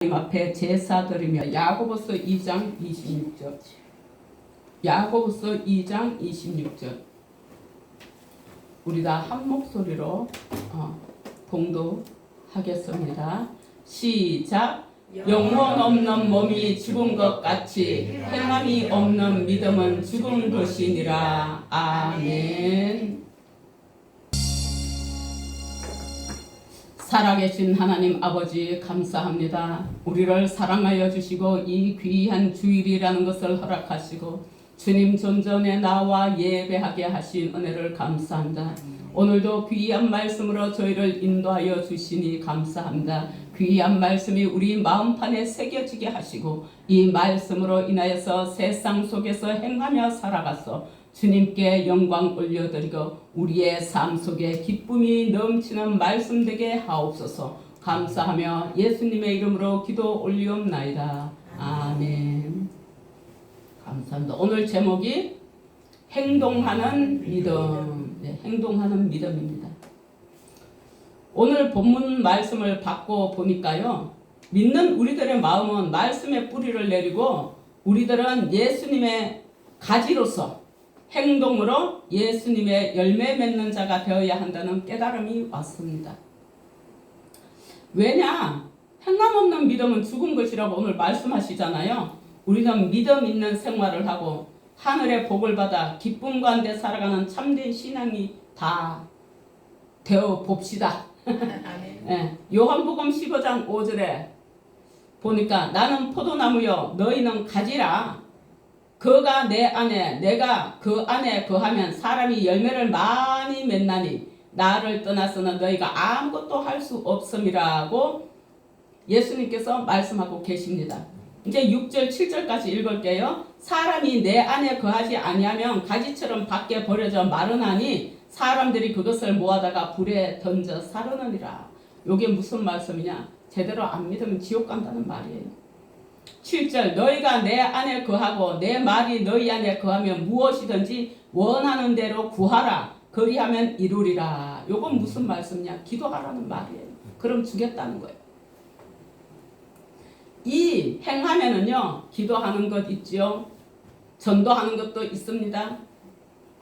하나님 앞에 제사 드리며. 야고보서 2장 26절. 야고보서 2장 26절. 우리 다 한 목소리로 봉독하겠습니다. 시작. 영혼 없는 몸이 죽은 것 같이 행함이 없는 믿음은 죽은 것이니라. 아멘. 살아계신 하나님 아버지 감사합니다. 우리를 사랑하여 주시고 이 귀한 주일이라는 것을 허락하시고 주님 존전에 나와 예배하게 하신 은혜를 감사합니다. 오늘도 귀한 말씀으로 저희를 인도하여 주시니 감사합니다. 귀한 말씀이 우리 마음판에 새겨지게 하시고 이 말씀으로 인하여서 세상 속에서 행하며 살아가서 주님께 영광 올려드리고 우리의 삶 속에 기쁨이 넘치는 말씀 되게 하옵소서. 감사하며 예수님의 이름으로 기도 올리옵나이다. 아멘. 감사합니다. 오늘 제목이 행동하는 믿음. 네, 행동하는 믿음입니다. 오늘 본문 말씀을 받고 보니까요, 믿는 우리들의 마음은 말씀의 뿌리를 내리고 우리들은 예수님의 가지로서 행동으로 예수님의 열매 맺는 자가 되어야 한다는 깨달음이 왔습니다. 왜냐? 행함 없는 믿음은 죽은 것이라고 오늘 말씀하시잖아요. 우리는 믿음 있는 생활을 하고 하늘의 복을 받아 기쁨 가운데 살아가는 참된 신앙이 다 되어 봅시다. 네, 요한복음 15장 5절에 보니까 나는 포도나무요 너희는 가지라. 그가 내 안에 내가 그 안에 거하면 사람이 열매를 많이 맺나니 나를 떠나서는 너희가 아무것도 할 수 없음이라고 예수님께서 말씀하고 계십니다. 이제 6절 7절까지 읽을게요. 사람이 내 안에 거하지 아니하면 가지처럼 밖에 버려져 마르나니 사람들이 그것을 모아다가 불에 던져 사르느니라. 이게 무슨 말씀이냐? 제대로 안 믿으면 지옥 간다는 말이에요. 7절 너희가 내 안에 거하고 내 말이 너희 안에 거하면 무엇이든지 원하는 대로 구하라. 그리하면 이루리라. 이건 무슨 말씀이냐? 기도하라는 말이에요. 그럼 주겠다는 거예요. 이 행하면은요, 기도하는 것 있죠. 전도하는 것도 있습니다.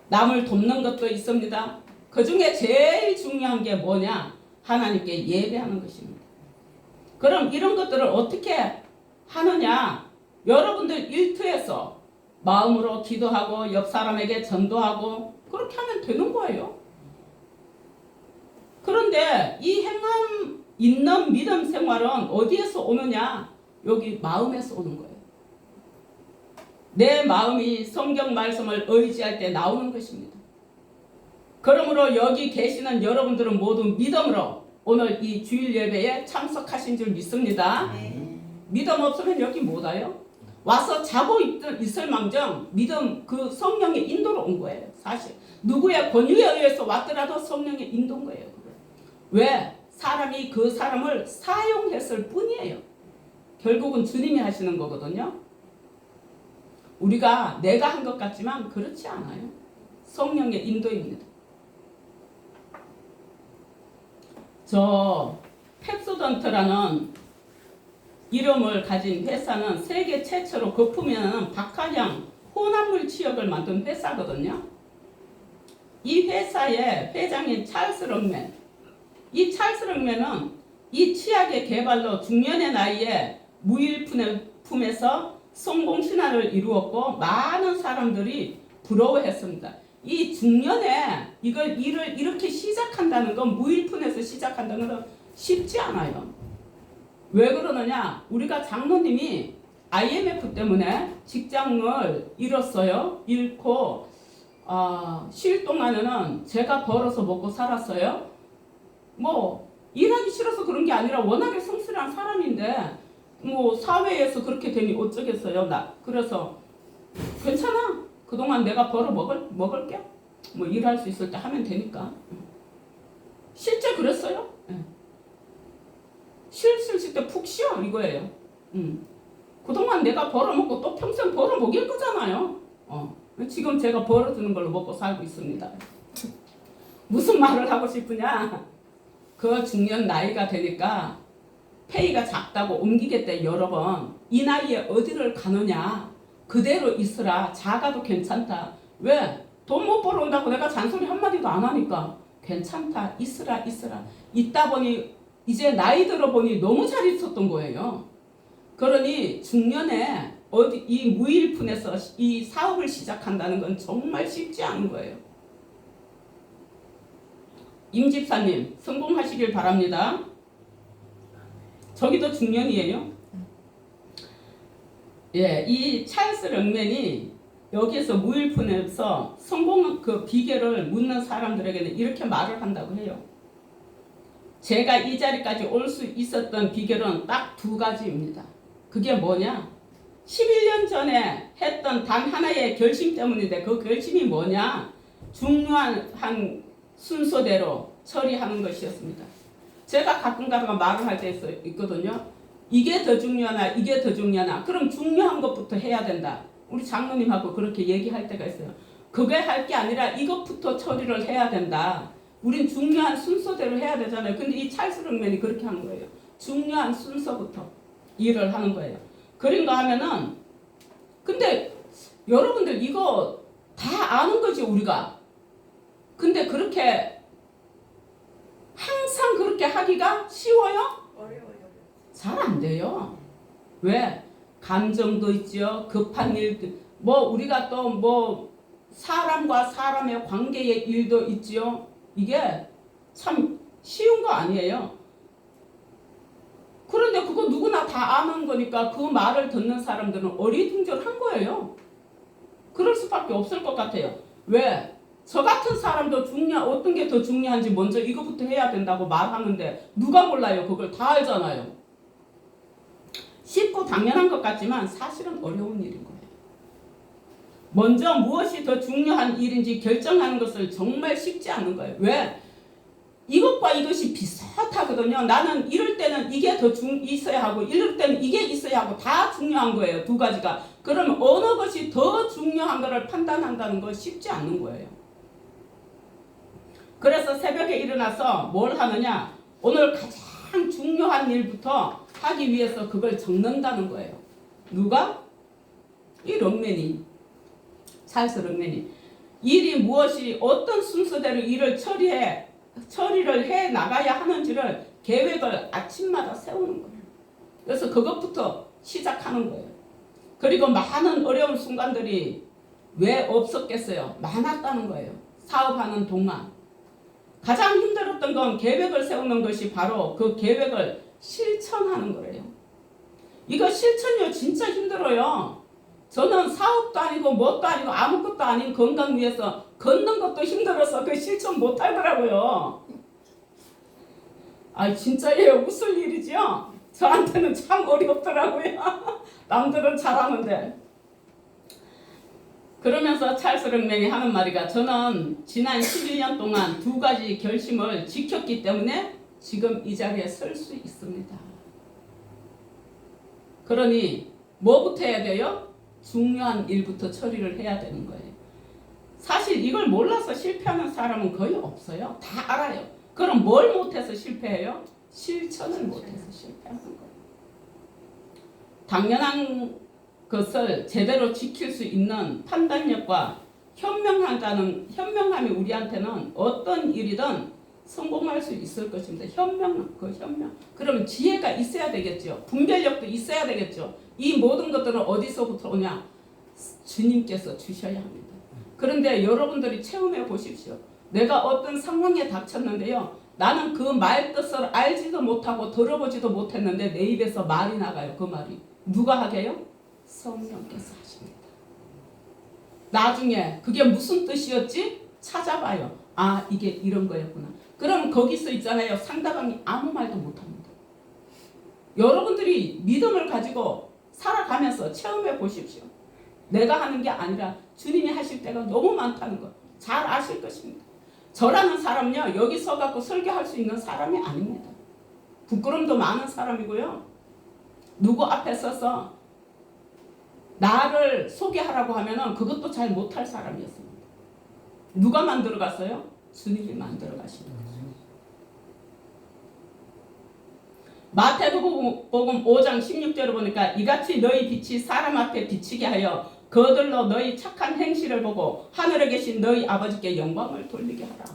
남을 돕는 것도 있습니다. 그 중에 제일 중요한 게 뭐냐? 하나님께 예배하는 것입니다. 그럼 이런 것들을 어떻게 하느냐? 여러분들 일터에서 마음으로 기도하고 옆 사람에게 전도하고 그렇게 하면 되는 거예요. 그런데 이 행함 있는 믿음 생활은 어디에서 오느냐? 여기 마음에서 오는 거예요. 내 마음이 성경 말씀을 의지할 때 나오는 것입니다. 그러므로 여기 계시는 여러분들은 모두 믿음으로 오늘 이 주일 예배에 참석하신 줄 믿습니다. 믿음 없으면 여기 못 와요. 와서 자고 있을 망정 믿음 그 성령의 인도로 온 거예요. 사실 누구의 권유에 의해서 왔더라도 성령의 인도인 거예요. 왜? 사람이 그 사람을 사용했을 뿐이에요. 결국은 주님이 하시는 거거든요. 우리가 내가 한 것 같지만 그렇지 않아요. 성령의 인도입니다. 저 펩소던트라는 이름을 가진 회사는 세계 최초로 거품이라는 박하향 혼합물 치약을 만든 회사거든요. 이 회사의 회장인 찰스 럭맨. 이 찰스 럭맨은 이 치약의 개발로 중년의 나이에 무일품에서 성공 신화를 이루었고 많은 사람들이 부러워했습니다. 이 중년에 이걸 일을 이렇게 시작한다는 건 무일푼에서 시작한다는 건 쉽지 않아요. 왜 그러느냐? 우리가 장로님이 IMF 때문에 직장을 잃었어요. 잃고 쉴 동안에는 제가 벌어서 먹고 살았어요. 뭐 일하기 싫어서 그런 게 아니라 워낙에 성실한 사람인데 뭐 사회에서 그렇게 되니 어쩌겠어요. 그래서 괜찮아. 그동안 내가 벌어 먹을게. 뭐 일할 수 있을 때 하면 되니까. 실제 그랬어요. 쉴 때 푹 쉬어 이거예요. 그동안 내가 벌어먹고 또 평생 벌어먹일 거잖아요. 지금 제가 벌어주는 걸로 먹고 살고 있습니다. 무슨 말을 하고 싶으냐? 그 중년 나이가 되니까 페이가 작다고 옮기겠대 여러 번. 이 나이에 어디를 가느냐. 그대로 있으라. 작아도 괜찮다. 왜? 돈 못 벌어온다고 내가 잔소리 한마디도 안 하니까 괜찮다. 있으라. 있다 보니 이제 나이 들어보니 너무 잘 있었던 거예요. 그러니 중년에 어디 이 무일푼에서 이 사업을 시작한다는 건 정말 쉽지 않은 거예요. 임 집사님 성공하시길 바랍니다. 저기도 중년이에요. 예, 이 찰스 럭맨이 여기에서 무일푼에서 성공 그 비결을 묻는 사람들에게는 이렇게 말을 한다고 해요. 제가 이 자리까지 올 수 있었던 비결은 딱 두 가지입니다. 그게 뭐냐? 11년 전에 했던 단 하나의 결심 때문인데 그 결심이 뭐냐? 중요한 한 순서대로 처리하는 것이었습니다. 제가 가끔 가다가 말을 할 때 있거든요. 이게 더 중요하나 이게 더 중요하나. 그럼 중요한 것부터 해야 된다. 우리 장로님하고 그렇게 얘기할 때가 있어요. 그게 할 게 아니라 이것부터 처리를 해야 된다. 우린 중요한 순서대로 해야 되잖아요. 근데 이 찰스 럭맨이 그렇게 하는 거예요. 중요한 순서부터 일을 하는 거예요. 그런가 하면은 근데 여러분들 이거 다 아는 거지 우리가. 근데 그렇게 항상 그렇게 하기가 쉬워요? 어려워요. 잘 안 돼요. 왜? 감정도 있죠. 급한 일도 뭐 우리가 또 뭐 사람과 사람의 관계의 일도 있죠. 이게 참 쉬운 거 아니에요. 그런데 그거 누구나 다 아는 거니까 그 말을 듣는 사람들은 어리둥절한 거예요. 그럴 수밖에 없을 것 같아요. 왜? 저 같은 사람도 어떤 게 더 중요한지 먼저 이거부터 해야 된다고 말하는데 누가 몰라요. 그걸 다 알잖아요. 쉽고 당연한 것 같지만 사실은 어려운 일인 거예요. 먼저 무엇이 더 중요한 일인지 결정하는 것을 정말 쉽지 않은 거예요. 왜? 이것과 이것이 비슷하거든요. 나는 이럴 때는 이게 더 있어야 하고 이럴 때는 이게 있어야 하고 다 중요한 거예요. 두 가지가. 그러면 어느 것이 더 중요한 것을 판단한다는 건 쉽지 않는 거예요. 그래서 새벽에 일어나서 뭘 하느냐? 오늘 가장 중요한 일부터 하기 위해서 그걸 적는다는 거예요. 누가? 이 럭맨이. 찰스 럭맨이. 일이 무엇이 어떤 순서대로 일을 처리를 해 나가야 하는지를 계획을 아침마다 세우는 거예요. 그래서 그것부터 시작하는 거예요. 그리고 많은 어려운 순간들이 왜 없었겠어요? 많았다는 거예요. 사업하는 동안. 가장 힘들었던 건 계획을 세우는 것이 바로 그 계획을 실천하는 거예요. 이거 실천이요 진짜 힘들어요. 저는 사업도 아니고 뭣도 아니고 아무것도 아닌 건강 위해서 걷는 것도 힘들어서 그 실천 못 하더라고요. 아 진짜예요. 웃을 일이죠. 저한테는 참 어렵더라고요. 남들은 잘하는데. 그러면서 찰스 럭맨이 하는 말이가 저는 지난 11년 동안 두 가지 결심을 지켰기 때문에 지금 이 자리에 설 수 있습니다. 그러니 뭐부터 해야 돼요? 중요한 일부터 처리를 해야 되는 거예요. 사실 이걸 몰라서 실패하는 사람은 거의 없어요. 다 알아요. 그럼 뭘 못해서 실패해요? 실천을 못해서 실패하는 거예요. 당연한 것을 제대로 지킬 수 있는 판단력과 현명함이 우리한테는 어떤 일이든 성공할 수 있을 것입니다. 현명. 그러면 지혜가 있어야 되겠죠. 분별력도 있어야 되겠죠. 이 모든 것들은 어디서부터 오냐? 주님께서 주셔야 합니다. 그런데 여러분들이 체험해 보십시오. 내가 어떤 상황에 닥쳤는데요. 나는 그 말 뜻을 알지도 못하고 들어보지도 못했는데 내 입에서 말이 나가요. 그 말이. 누가 하게요? 성령께서 하십니다. 나중에 그게 무슨 뜻이었지? 찾아봐요. 아 이게 이런 거였구나. 그럼 거기서 있잖아요. 상대방이 아무 말도 못합니다. 여러분들이 믿음을 가지고 살아가면서 체험해 보십시오. 내가 하는 게 아니라 주님이 하실 때가 너무 많다는 거 잘 아실 것입니다. 저라는 사람은요. 여기 서갖고 설교할 수 있는 사람이 아닙니다. 부끄럼도 많은 사람이고요. 누구 앞에 서서 나를 소개하라고 하면은 그것도 잘 못할 사람이었습니다. 누가 만들어 갔어요? 주님이 만들어 가신 거죠. 마태복음 5장 16절을 보니까 이같이 너희 빛이 사람 앞에 비치게 하여 그들로 너희 착한 행실을 보고 하늘에 계신 너희 아버지께 영광을 돌리게 하라.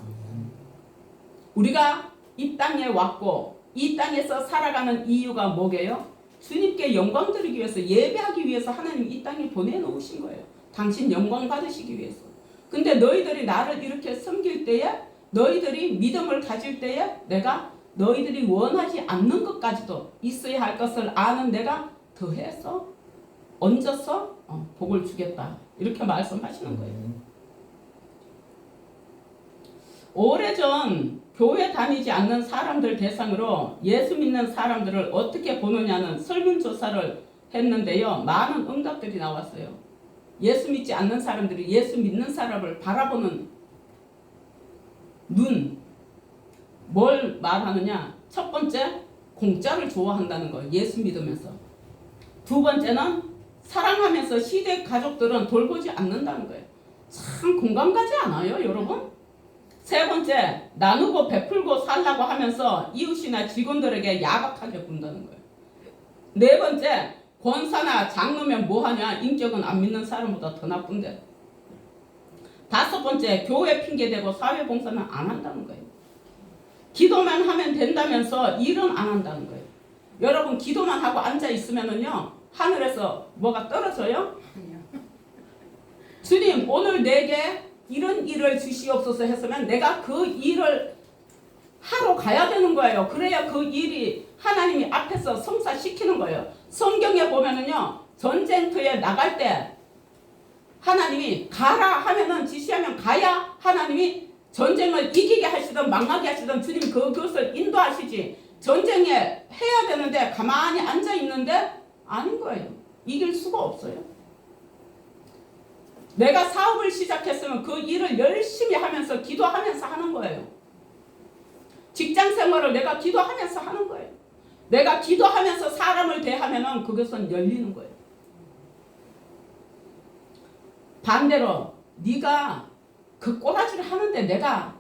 우리가 이 땅에 왔고 이 땅에서 살아가는 이유가 뭐게요? 주님께 영광 드리기 위해서, 예배하기 위해서 하나님 이 땅에 보내놓으신 거예요. 당신 영광 받으시기 위해서. 근데 너희들이 나를 이렇게 섬길 때에, 너희들이 믿음을 가질 때에 내가 너희들이 원하지 않는 것까지도 있어야 할 것을 아는 내가 더해서 얹어서 복을 주겠다. 이렇게 말씀하시는 거예요. 오래전 교회 다니지 않는 사람들 대상으로 예수 믿는 사람들을 어떻게 보느냐는 설문조사를 했는데요. 많은 응답들이 나왔어요. 예수 믿지 않는 사람들이 예수 믿는 사람을 바라보는 눈, 뭘 말하느냐? 첫 번째, 공짜를 좋아한다는 거예요. 예수 믿으면서. 두 번째는 사랑하면서 시댁 가족들은 돌보지 않는다는 거예요. 참 공감 가지 않아요, 여러분? 세 번째, 나누고 베풀고 살라고 하면서 이웃이나 직원들에게 야박하게 군다는 거예요. 네 번째, 권사나 장로면 뭐하냐? 인격은 안 믿는 사람보다 더 나쁜데. 다섯 번째, 교회 핑계대고 사회봉사는 안 한다는 거예요. 기도만 하면 된다면서 일은 안 한다는 거예요. 여러분, 기도만 하고 앉아 있으면은요, 하늘에서 뭐가 떨어져요? 주님, 오늘 내게 이런 일을 주시옵소서 했으면 내가 그 일을 하러 가야 되는 거예요. 그래야 그 일이 하나님이 앞에서 성사시키는 거예요. 성경에 보면은요, 전쟁터에 나갈 때 하나님이 가라 하면은, 지시하면 가야 하나님이 전쟁을 이기게 하시든 망하게 하시든 주님 그것을 인도하시지, 전쟁에 해야 되는데 가만히 앉아 있는데 아닌 거예요. 이길 수가 없어요. 내가 사업을 시작했으면 그 일을 열심히 하면서 기도하면서 하는 거예요. 직장 생활을 내가 기도하면서 하는 거예요. 내가 기도하면서 사람을 대하면은 그것은 열리는 거예요. 반대로 네가 그 꼬라지를 하는데 내가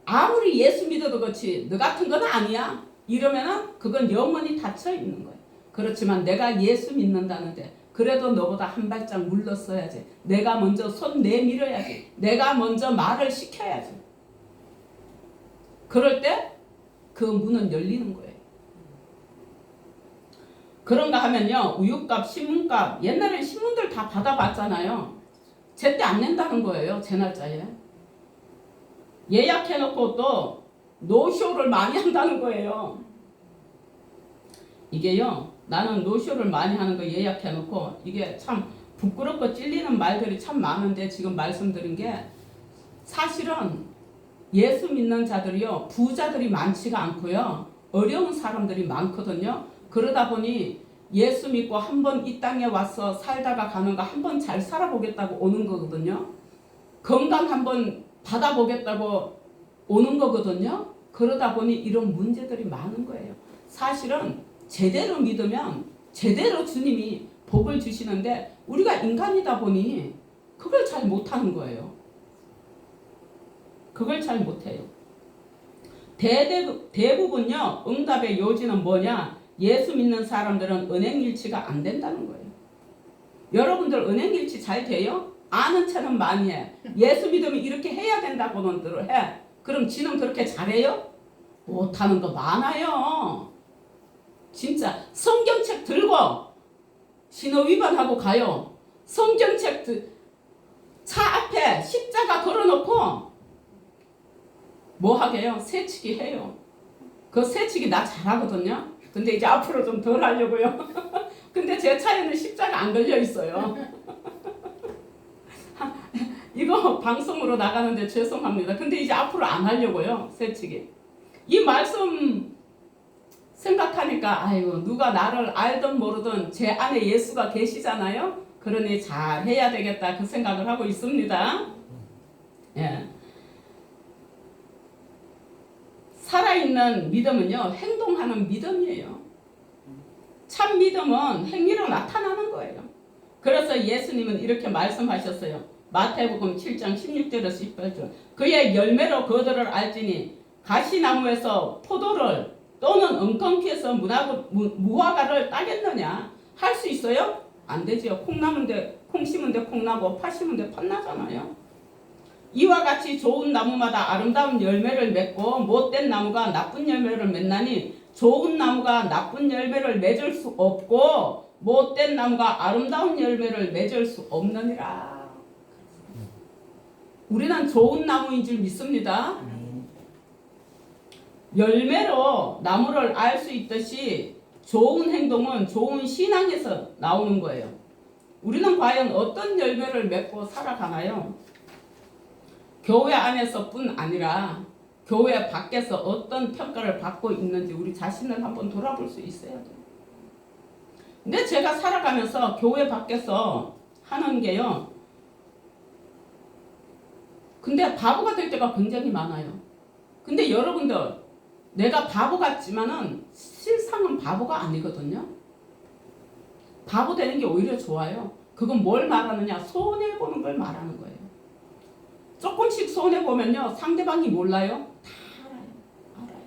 아무리 예수 믿어도 그렇지 너 같은 건 아니야, 이러면은 그건 영원히 닫혀 있는 거예요. 그렇지만 내가 예수 믿는다는데 그래도 너보다 한 발짝 물러서야지, 내가 먼저 손 내밀어야지, 내가 먼저 말을 시켜야지. 그럴 때 그 문은 열리는 거예요. 그런가 하면요, 우유값, 신문값, 옛날에 신문들 다 받아봤잖아요. 제때 안 낸다는 거예요. 제 날짜에 예약해놓고 또 노쇼를 많이 한다는 거예요. 이게요, 나는 노쇼를 많이 하는 거 예약해놓고, 이게 참 부끄럽고 찔리는 말들이 참 많은데 지금 말씀드린 게 사실은 예수 믿는 자들이요, 부자들이 많지가 않고요, 어려운 사람들이 많거든요. 그러다 보니 예수 믿고 한번 이 땅에 와서 살다가 가는 거, 한번 잘 살아보겠다고 오는 거거든요. 건강 한번 받아보겠다고 오는 거거든요. 그러다 보니 이런 문제들이 많은 거예요. 사실은 제대로 믿으면 제대로 주님이 복을 주시는데 우리가 인간이다 보니 그걸 잘 못하는 거예요. 그걸 잘 못해요. 대부분요, 응답의 요지는 뭐냐? 예수 믿는 사람들은 은행일치가 안 된다는 거예요. 여러분들 은행일치 잘 돼요? 아는 체는 많이 해. 예수 믿으면 이렇게 해야 된다고는 해. 그럼 지는 그렇게 잘해요? 못하는 거 많아요. 진짜 성경책 들고 신호 위반하고 가요. 성경책 차 앞에 십자가 걸어놓고 뭐 하게요? 새치기 해요. 그 새치기 나 잘하거든요. 근데 이제 앞으로 좀 덜 하려고요. 근데 제 차에는 십자가 안 걸려 있어요. 이거 방송으로 나가는데 죄송합니다. 근데 이제 앞으로 안 하려고요. 새치기. 이 말씀 생각하니까 아이고, 누가 나를 알든 모르든 제 안에 예수가 계시잖아요. 그러니 잘 해야 되겠다, 그 생각을 하고 있습니다. 예. 살아있는 믿음은요, 행동하는 믿음이에요. 참 믿음은 행위로 나타나는 거예요. 그래서 예수님은 이렇게 말씀하셨어요. 마태복음 7장 16절에서 18절. 그의 열매로 그들을 알지니 가시나무에서 포도를 또는 엉겅퀴에서 무화과를 따겠느냐? 할 수 있어요? 안 되지요. 콩 심은데 콩 나고 팥 심은데 팥 나잖아요. 이와 같이 좋은 나무마다 아름다운 열매를 맺고 못된 나무가 나쁜 열매를 맺나니 좋은 나무가 나쁜 열매를 맺을 수 없고 못된 나무가 아름다운 열매를 맺을 수 없느니라. 우리는 좋은 나무인 줄 믿습니다. 열매로 나무를 알 수 있듯이 좋은 행동은 좋은 신앙에서 나오는 거예요. 우리는 과연 어떤 열매를 맺고 살아가나요? 교회 안에서뿐 아니라 교회 밖에서 어떤 평가를 받고 있는지 우리 자신을 한번 돌아볼 수 있어야 돼요. 근데 제가 살아가면서 교회 밖에서 하는 게요. 근데 바보가 될 때가 굉장히 많아요. 근데 여러분들, 내가 바보 같지만은 실상은 바보가 아니거든요. 바보 되는 게 오히려 좋아요. 그건 뭘 말하느냐? 손해보는 걸 말하는 거예요. 조금씩 손해보면요, 상대방이 몰라요? 다 알아요.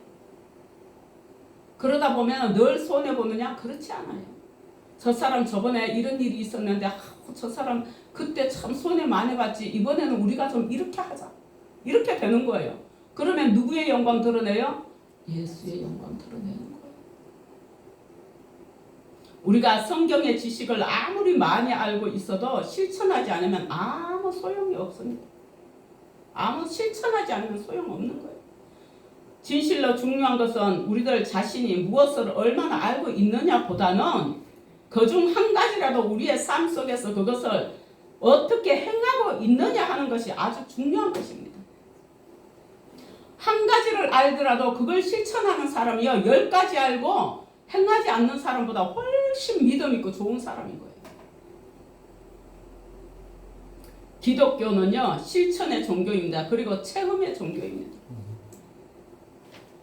그러다 보면 늘 손해보느냐? 그렇지 않아요. 저 사람 저번에 이런 일이 있었는데 저 사람 그때 참 손해 많이 봤지. 이번에는 우리가 좀 이렇게 하자. 이렇게 되는 거예요. 그러면 누구의 영광 드러내요? 예수의 영광 드러내는 거예요. 우리가 성경의 지식을 아무리 많이 알고 있어도 실천하지 않으면 아무 소용이 없습니다. 실천하지 않으면 소용없는 거예요. 진실로 중요한 것은 우리들 자신이 무엇을 얼마나 알고 있느냐 보다는 그중 한 가지라도 우리의 삶 속에서 그것을 어떻게 행하고 있느냐 하는 것이 아주 중요한 것입니다. 한 가지를 알더라도 그걸 실천하는 사람이요, 10가지 알고 행하지 않는 사람보다 훨씬 믿음 있고 좋은 사람인 거예요. 기독교는요, 실천의 종교입니다. 그리고 체험의 종교입니다.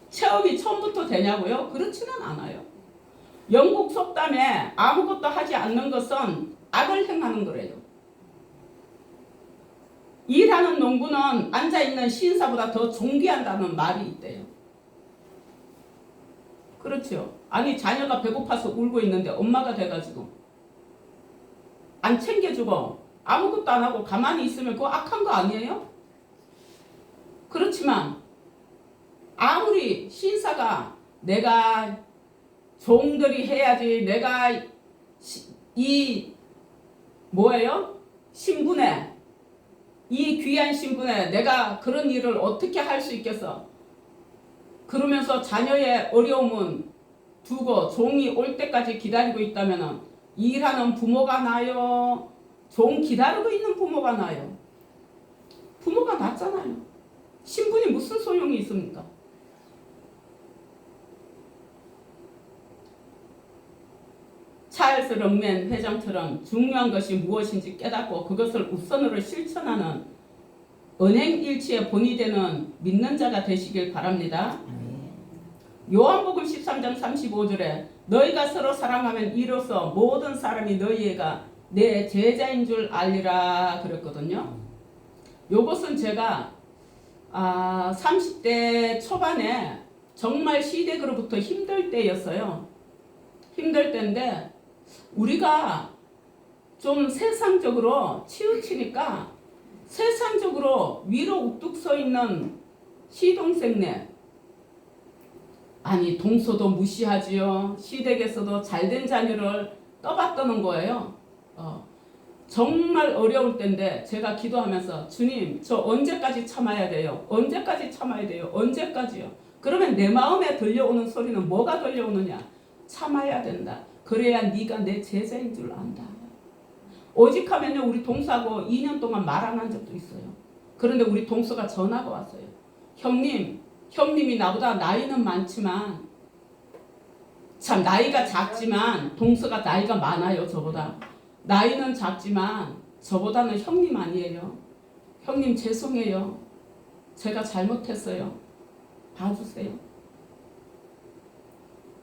체험이 처음부터 되냐고요? 그렇지는 않아요. 영국 속담에 아무것도 하지 않는 것은 악을 행하는 거래요. 일하는 농부는 앉아있는 신사보다 더 존귀한다는 말이 있대요. 그렇죠. 아니, 자녀가 배고파서 울고 있는데 엄마가 돼가지고 안 챙겨주고 아무것도 안 하고 가만히 있으면 그거 악한 거 아니에요? 그렇지만 아무리 신사가 내가 종들이 해야지, 내가 신분에, 이 귀한 신분에 내가 그런 일을 어떻게 할 수 있겠어? 그러면서 자녀의 어려움은 두고 종이 올 때까지 기다리고 있다면 일하는 부모가 나요? 종 기다리고 있는 부모가 나요? 부모가 낫잖아요. 신분이 무슨 소용이 있습니까? 찰스 럭맨 회장처럼 중요한 것이 무엇인지 깨닫고 그것을 우선으로 실천하는 은행일치의 본이 되는 믿는 자가 되시길 바랍니다. 요한복음 13장 35절에 너희가 서로 사랑하면 이로써 모든 사람이 너희가 내 제자인 줄 알리라 그랬거든요. 요것은 제가 30대 초반에 정말 시댁으로부터 힘들 때였어요. 힘들 때인데 우리가 좀 세상적으로 치우치니까 세상적으로 위로 우뚝 서 있는 시동생네, 아니 동서도 무시하지요. 시댁에서도 잘된 자녀를 떠받드는 거예요. 정말 어려울 때인데 제가 기도하면서 주님, 저 언제까지 참아야 돼요? 언제까지 참아야 돼요? 언제까지요? 그러면 내 마음에 들려오는 소리는 뭐가 들려오느냐? 참아야 된다. 그래야 네가 내 제자인 줄 안다. 오직 하면요, 우리 동서하고 2년 동안 말 안 한 적도 있어요. 그런데 우리 동서가 전화가 왔어요. 형님이 나보다 나이는 많지만, 참 나이가 작지만 동서가 나이가 많아요. 저보다 나이는 작지만 저보다는 형님 아니에요. 형님 죄송해요. 제가 잘못했어요. 봐주세요.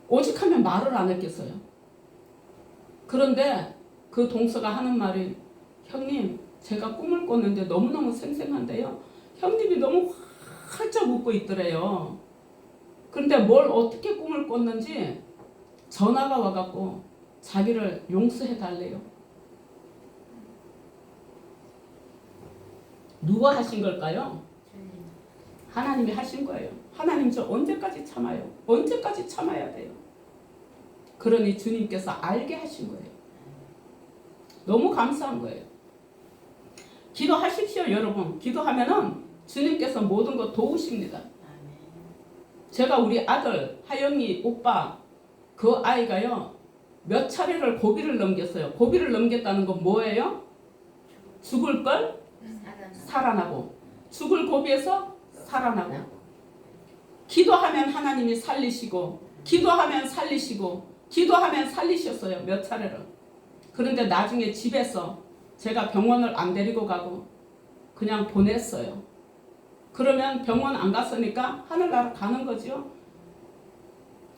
오직 하면 말을 안 했겠어요. 그런데 그 동서가 하는 말이, 형님 제가 꿈을 꿨는데 너무너무 생생한데요, 형님이 너무 활짝 웃고 있더래요. 그런데 뭘 어떻게 꿈을 꿨는지 전화가 와갖고 자기를 용서해 달래요. 누가 하신 걸까요? 하나님이 하신 거예요. 하나님 저 언제까지 참아요? 언제까지 참아야 돼요? 그러니 주님께서 알게 하신 거예요. 너무 감사한 거예요. 기도하십시오, 여러분. 기도하면은 주님께서 모든 거 도우십니다. 제가 우리 아들 하영이 오빠 그 아이가요 몇 차례를 고비를 넘겼어요. 고비를 넘겼다는 건 뭐예요? 죽을 걸 살아나고, 죽을 고비에서 살아나고, 기도하면 하나님이 살리시고, 기도하면 살리시고, 기도하면 살리셨어요. 몇 차례를. 그런데 나중에 집에서 제가 병원을 안 데리고 가고 그냥 보냈어요. 그러면 병원 안 갔으니까 하늘나라 가는 거죠.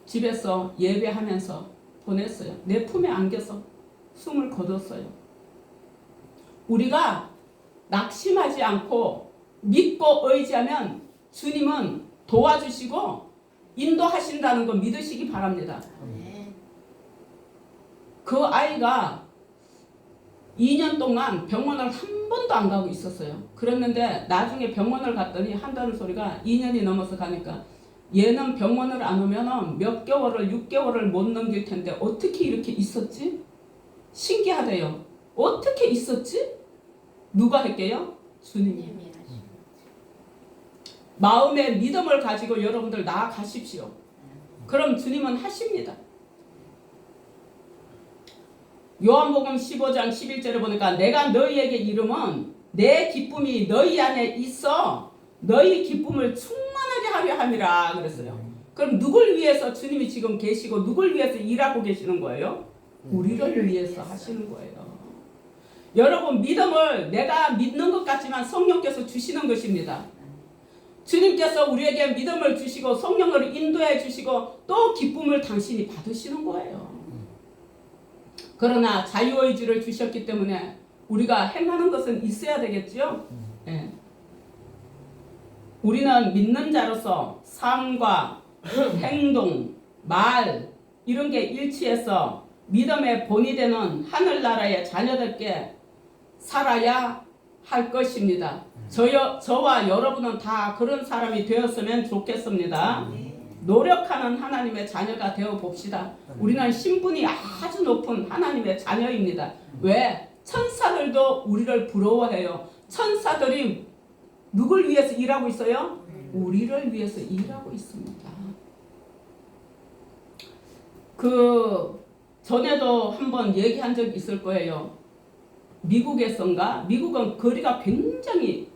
집에서 예배하면서 보냈어요. 내 품에 안겨서 숨을 거뒀어요. 우리가 낙심하지 않고 믿고 의지하면 주님은 도와주시고 인도하신다는 거 믿으시기 바랍니다. 그 아이가 2년 동안 병원을 한 번도 안 가고 있었어요. 그랬는데 나중에 병원을 갔더니 한다는 소리가 2년이 넘어서 가니까 얘는 병원을 안 오면 몇 개월을 6개월을 못 넘길 텐데 어떻게 이렇게 있었지? 신기하대요. 어떻게 있었지? 누가 할게요? 주님이. 마음의 믿음을 가지고 여러분들 나아가십시오. 그럼 주님은 하십니다. 요한복음 15장 11절에 보니까 내가 너희에게 이름은 내 기쁨이 너희 안에 있어 너희 기쁨을 충만하게 하려 함이라 그랬어요. 그럼 누굴 위해서 주님이 지금 계시고 누굴 위해서 일하고 계시는 거예요? 우리를 위해서 하시는 거예요. 여러분 믿음을 내가 믿는 것 같지만 성령께서 주시는 것입니다. 주님께서 우리에게 믿음을 주시고 성령을 인도해 주시고 또 기쁨을 당신이 받으시는 거예요. 그러나 자유의지를 주셨기 때문에 우리가 행하는 것은 있어야 되겠죠. 네. 우리는 믿는 자로서 삶과 행동, 말 이런 게 일치해서 믿음의 본이 되는 하늘나라의 자녀들께 살아야 할 것입니다. 저와 여러분은 다 그런 사람이 되었으면 좋겠습니다. 노력하는 하나님의 자녀가 되어 봅시다. 우리는 신분이 아주 높은 하나님의 자녀입니다. 왜? 천사들도 우리를 부러워해요. 천사들이 누굴 위해서 일하고 있어요? 우리를 위해서 일하고 있습니다. 그 전에도 한번 얘기한 적 있을 거예요. 미국에선가? 미국은 거리가 굉장히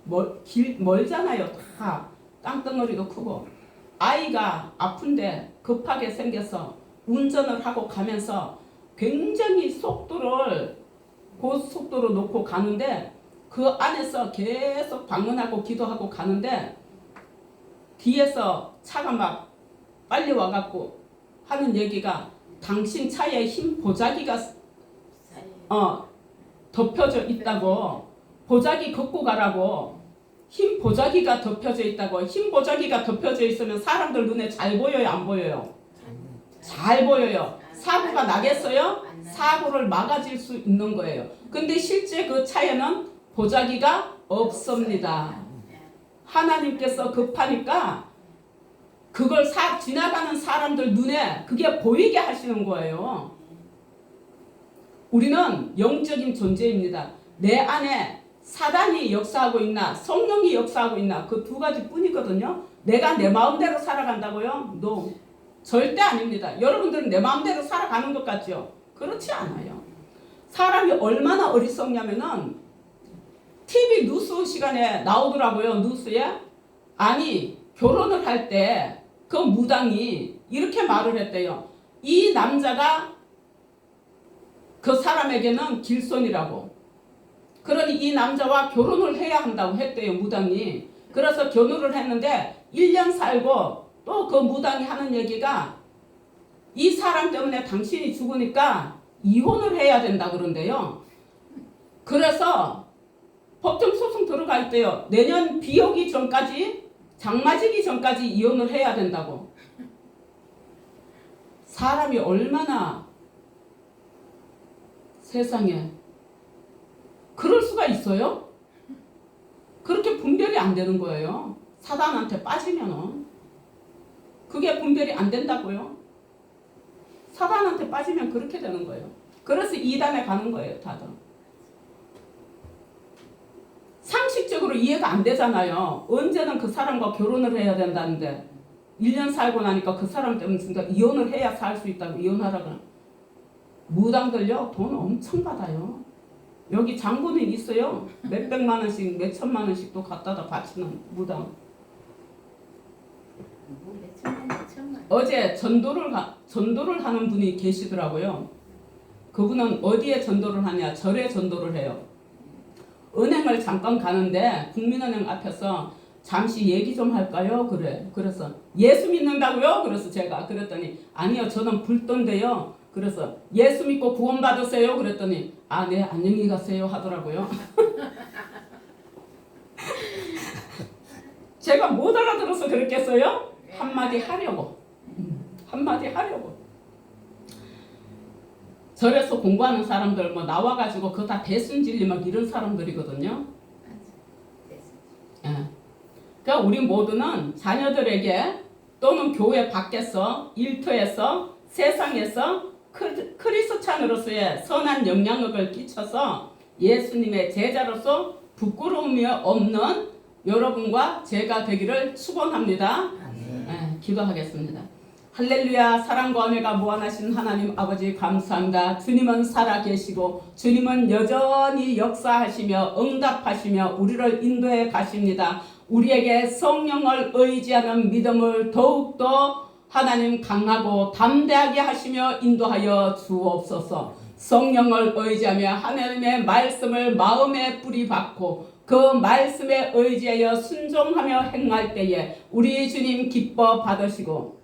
멀잖아요. 다 땅덩어리도 크고 아이가 아픈데 급하게 생겨서 운전을 하고 가면서 굉장히 고속도로 놓고 가는데 그 안에서 계속 방문하고 기도하고 가는데 뒤에서 차가 막 빨리 와갖고 하는 얘기가 당신 차에 흰 보자기가 덮여져 있다고, 보자기 걷고 가라고. 흰 보자기가 덮여져 있다고. 흰 보자기가 덮여져 있으면 사람들 눈에 잘 보여요, 안 보여요? 잘 보여요. 사고가 나겠어요? 사고를 막아줄 수 있는 거예요. 근데 실제 그 차에는 보자기가 없습니다. 하나님께서 급하니까 그걸 지나가는 사람들 눈에 그게 보이게 하시는 거예요. 우리는 영적인 존재입니다. 내 안에 사단이 역사하고 있나 성령이 역사하고 있나 그 두 가지 뿐이거든요. 내가 내 마음대로 살아간다고요? No. 절대 아닙니다. 여러분들은 내 마음대로 살아가는 것 같죠? 그렇지 않아요. 사람이 얼마나 어리석냐면은 TV 뉴스 시간에 나오더라고요. 뉴스에. 아니 결혼을 할 때 그 무당이 이렇게 말을 했대요. 이 남자가 그 사람에게는 길손이라고. 그러니 이 남자와 결혼을 해야 한다고 했대요. 무당이. 그래서 결혼을 했는데 1년 살고 또 그 무당이 하는 얘기가 이 사람 때문에 당신이 죽으니까 이혼을 해야 된다 그런데요. 그래서 법정소송 들어가 있대요. 내년 비 오기 전까지 장마지기 전까지 이혼을 해야 된다고. 사람이 얼마나 세상에 그럴 수가 있어요? 그렇게 분별이 안 되는 거예요. 사단한테 빠지면은 그게 분별이 안 된다고요. 사단한테 빠지면 그렇게 되는 거예요. 그래서 이단에 가는 거예요, 다들. 상식적으로 이해가 안 되잖아요. 언제는 그 사람과 결혼을 해야 된다는데 1년 살고 나니까 그 사람 때문에 진짜 이혼을 해야 살 수 있다고 이혼하라고. 무당들요 돈 엄청 받아요. 여기 장본인 있어요. 몇백만 원씩 몇천만 원씩도 갖다다 바치는 무당. 어제 전도를 하는 분이 계시더라고요. 그분은 어디에 전도를 하냐? 절에 전도를 해요. 은행을 잠깐 가는데 국민은행 앞에서 잠시 얘기 좀 할까요? 그래. 그래서 예수 믿는다고요? 그래서 제가 그랬더니 아니요, 저는 불도인데요. 그래서 예수 믿고 구원 받으세요? 그랬더니 아, 네, 안녕히 가세요 하더라고요. 제가 못 알아들어서 그랬겠어요? 한마디 하려고. 한마디 하려고. 절에서 공부하는 사람들 뭐 나와가지고 그거 다 대순진리 막 이런 사람들이거든요. 예. 그러니까 우리 모두는 자녀들에게 또는 교회 밖에서 일터에서 세상에서 크리스찬으로서의 선한 영향력을 끼쳐서 예수님의 제자로서 부끄러움이 없는 여러분과 제가 되기를 축원합니다. 예, 기도하겠습니다. 할렐루야. 사랑과 은혜가 무한하신 하나님 아버지 감사합니다. 주님은 살아계시고 주님은 여전히 역사하시며 응답하시며 우리를 인도해 가십니다. 우리에게 성령을 의지하는 믿음을 더욱더 하나님 강하고 담대하게 하시며 인도하여 주옵소서. 성령을 의지하며 하나님의 말씀을 마음에 뿌리박고 그 말씀에 의지하여 순종하며 행할 때에 우리 주님 기뻐 받으시고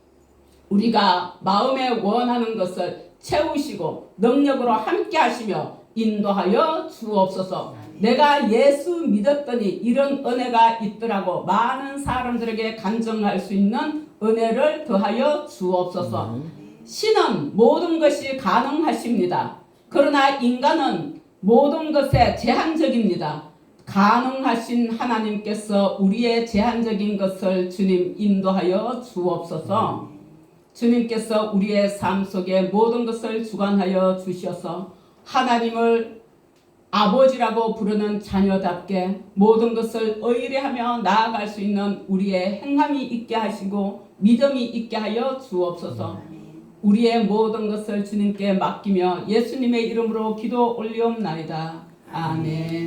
우리가 마음에 원하는 것을 채우시고 능력으로 함께 하시며 인도하여 주옵소서. 내가 예수 믿었더니 이런 은혜가 있더라고 많은 사람들에게 간증할 수 있는 은혜를 더하여 주옵소서. 신은 모든 것이 가능하십니다. 그러나 인간은 모든 것에 제한적입니다. 가능하신 하나님께서 우리의 제한적인 것을 주님 인도하여 주옵소서. 주님께서 우리의 삶 속에 모든 것을 주관하여 주셔서 하나님을 아버지라고 부르는 자녀답게 모든 것을 의뢰하며 나아갈 수 있는 우리의 행함이 있게 하시고 믿음이 있게 하여 주옵소서. 우리의 모든 것을 주님께 맡기며 예수님의 이름으로 기도 올리옵나이다. 아멘.